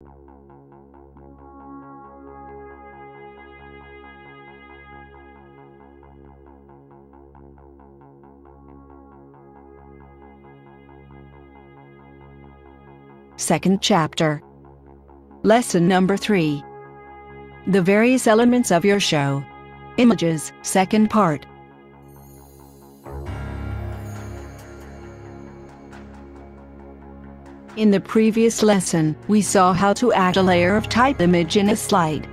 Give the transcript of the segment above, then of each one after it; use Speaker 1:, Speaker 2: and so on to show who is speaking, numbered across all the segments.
Speaker 1: Second chapter. Lesson number 3. The various elements of your show. Images, second part. In the previous lesson, we saw how to add a layer of type image in a slide.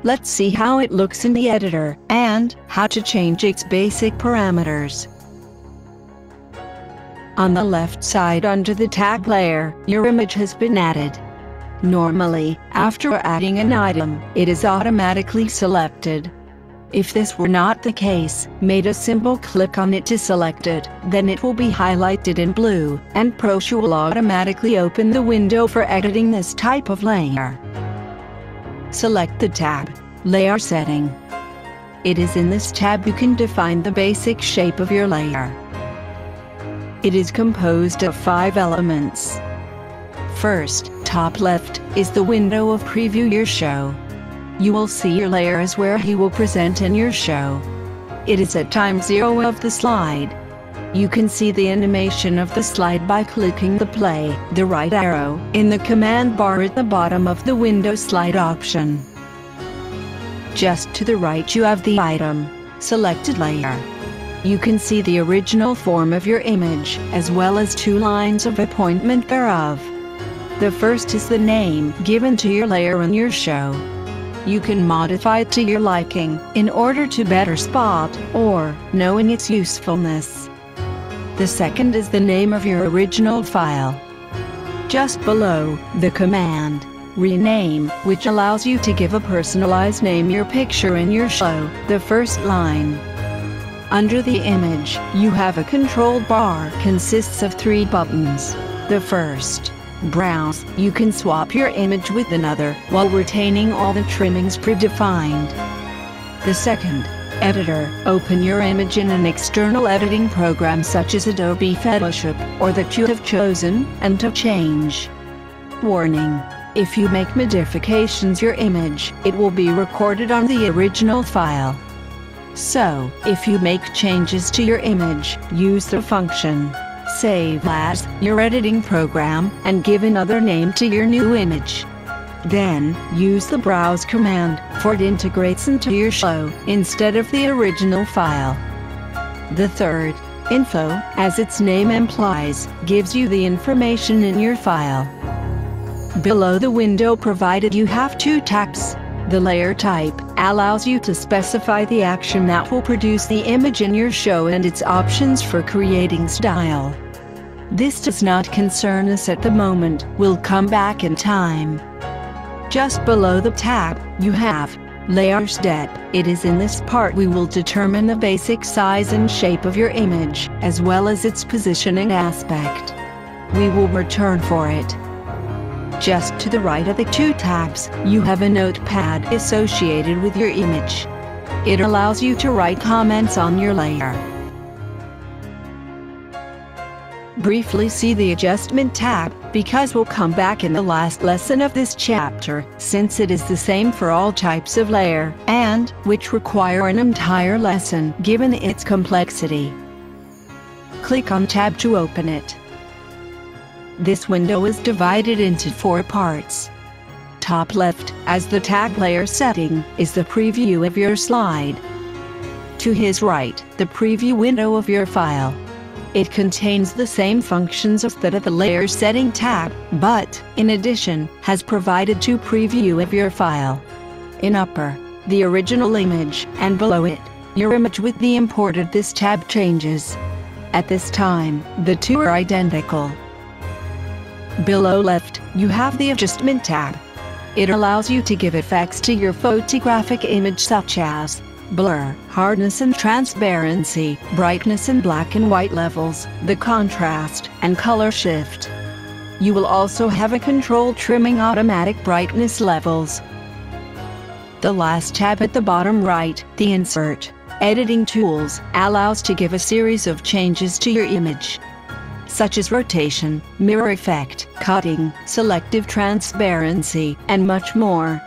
Speaker 1: Let's see how it looks in the editor, and how to change its basic parameters. On the left side under the tag layer, your image has been added. Normally, after adding an item, it is automatically selected. If this were not the case, make a simple click on it to select it, then it will be highlighted in blue, and ProShow will automatically open the window for editing this type of layer. Select the tab, Layer Setting. It is in this tab you can define the basic shape of your layer. It is composed of 5 elements. First, top left, is the window of Preview Your Show. You will see your layer as where he will present in your show. It is at time 0 of the slide. You can see the animation of the slide by clicking the play, the right arrow, in the command bar at the bottom of the window slide option. Just to the right you have the item, selected layer. You can see the original form of your image, as well as 2 lines of appointment thereof. The first is the name given to your layer in your show. You can modify it to your liking, in order to better spot, or knowing its usefulness. The second is the name of your original file. Just below, the command, rename, which allows you to give a personalized name your picture in your show, the first line. Under the image, you have a control bar consists of 3 buttons. The first, Browse, you can swap your image with another, while retaining all the trimmings predefined. The second, Editor, open your image in an external editing program such as Adobe Photoshop, or that you have chosen, and to change. Warning. If you make modifications your image, it will be recorded on the original file. So, if you make changes to your image, use the function Save As, your editing program, and give another name to your new image. Then, use the Browse command, for it integrates into your show, instead of the original file. The third, Info, as its name implies, gives you the information in your file. Below the window provided you have 2 tabs. The layer type allows you to specify the action that will produce the image in your show and its options for creating style. This does not concern us at the moment, we'll come back in time. Just below the tab, you have Layer Step. It is in this part we will determine the basic size and shape of your image, as well as its positioning aspect. We will return for it. Just to the right of the 2 tabs, you have a notepad associated with your image. It allows you to write comments on your layer. Briefly see the Adjustment tab, because we'll come back in the last lesson of this chapter, since it is the same for all types of layer, and which require an entire lesson given its complexity. Click on Tab to open it. This window is divided into 4 parts. Top left, as the tag layer setting, is the preview of your slide. To his right, the preview window of your file. It contains the same functions as that of the Layer Setting tab, but, in addition, has provided 2 preview of your file. In upper, the original image, and below it, your image with the imported. This tab changes. At this time, the 2 are identical. Below left, you have the Adjustment tab. It allows you to give effects to your photographic image such as blur, hardness and transparency, brightness and black and white levels, the contrast, and color shift. You will also have a control trimming automatic brightness levels. The last tab at the bottom right, the Insert, Editing Tools, allows to give a series of changes to your image. such as rotation, mirror effect, cutting, selective transparency, and much more.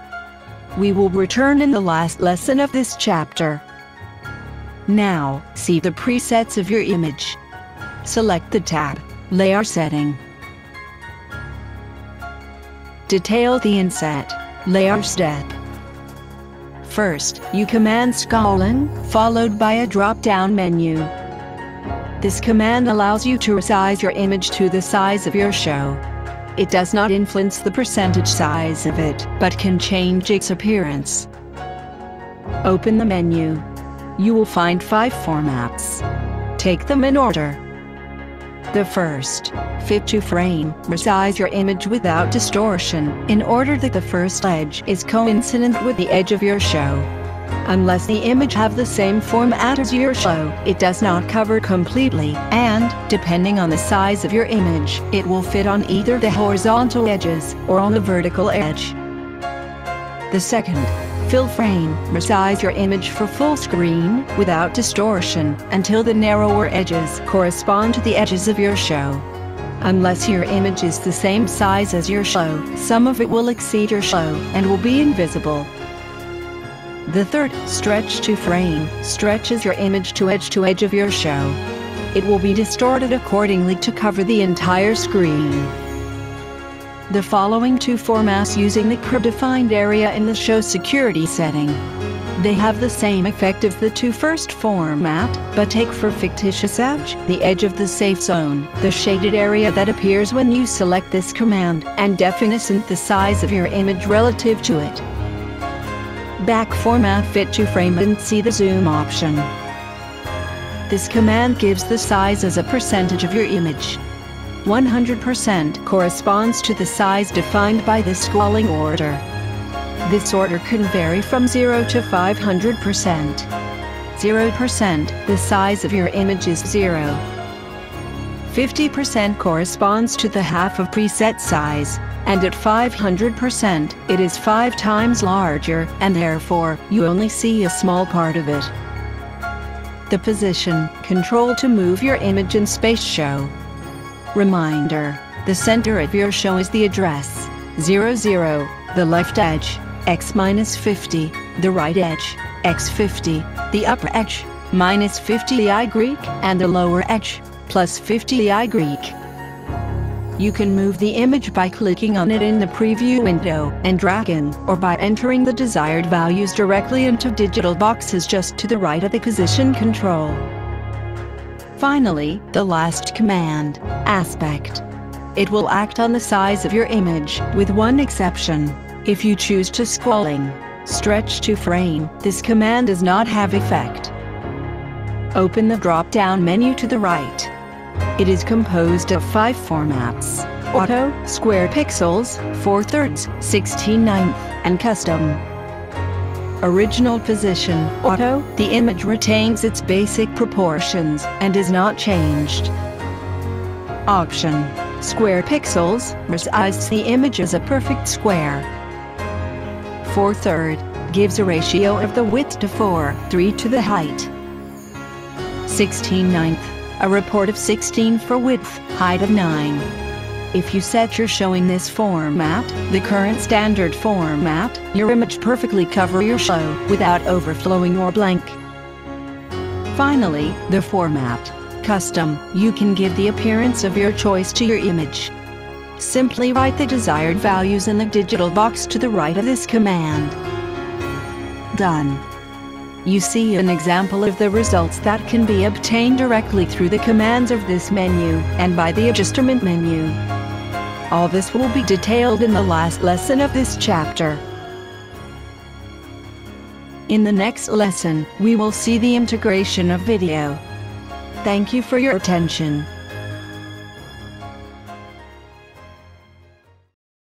Speaker 1: We will return in the last lesson of this chapter. Now, see the presets of your image. Select the tab, Layer Setting. Detail the inset, Layer Step. First, you command scrolling, followed by a drop-down menu. This command allows you to resize your image to the size of your show. It does not influence the percentage size of it, but can change its appearance. Open the menu. You will find 5 formats. Take them in order. The first, fit to frame, resize your image without distortion, in order that the first edge is coincident with the edge of your show. Unless the image have the same format as your show, it does not cover completely, and, depending on the size of your image, it will fit on either the horizontal edges, or on the vertical edge. The second, fill frame, resize your image for full screen, without distortion, until the narrower edges correspond to the edges of your show. Unless your image is the same size as your show, some of it will exceed your show, and will be invisible. The third, stretch to frame, stretches your image to edge of your show. It will be distorted accordingly to cover the entire screen. The following 2 formats using the predefined area in the show security setting. They have the same effect as the 2 first format, but take for fictitious edge, the edge of the safe zone, the shaded area that appears when you select this command, and definite the size of your image relative to it. Back format, fit to frame, and see the zoom option. This command gives the size as a percentage of your image. 100% corresponds to the size defined by the scrolling order. This order can vary from 0 to 500%. 0%, the size of your image is 0. 50% corresponds to the half of preset size, and at 500%, it is 5 times larger, and therefore, you only see a small part of it. The position, control to move your image in space show. Reminder, the center of your show is the address, 00, the left edge, x-50, the right edge, x50, the upper edge, -50 I Greek, and the lower edge, +50 I Greek. You can move the image by clicking on it in the preview window and dragging, or by entering the desired values directly into digital boxes just to the right of the position control. Finally, the last command, aspect. It will act on the size of your image, with one exception. If you choose to scrolling, stretch to frame, this command does not have effect. Open the drop-down menu to the right. It is composed of 5 formats: Auto, Square Pixels, 4/3, 16/9, and Custom. Original position, Auto, the image retains its basic proportions, and is not changed. Option, Square Pixels, resizes the image as a perfect square. 4/3, gives a ratio of the width to 4:3 to the height. 16/9, a report of 16 for width, height of 9. If you set your show in this format, the current standard format, your image perfectly cover your show, without overflowing or blank. Finally, the format, Custom, you can give the appearance of your choice to your image. Simply write the desired values in the digital box to the right of this command. Done. You see an example of the results that can be obtained directly through the commands of this menu, and by the adjustment menu. All this will be detailed in the last lesson of this chapter. In the next lesson, we will see the integration of video. Thank you for your attention.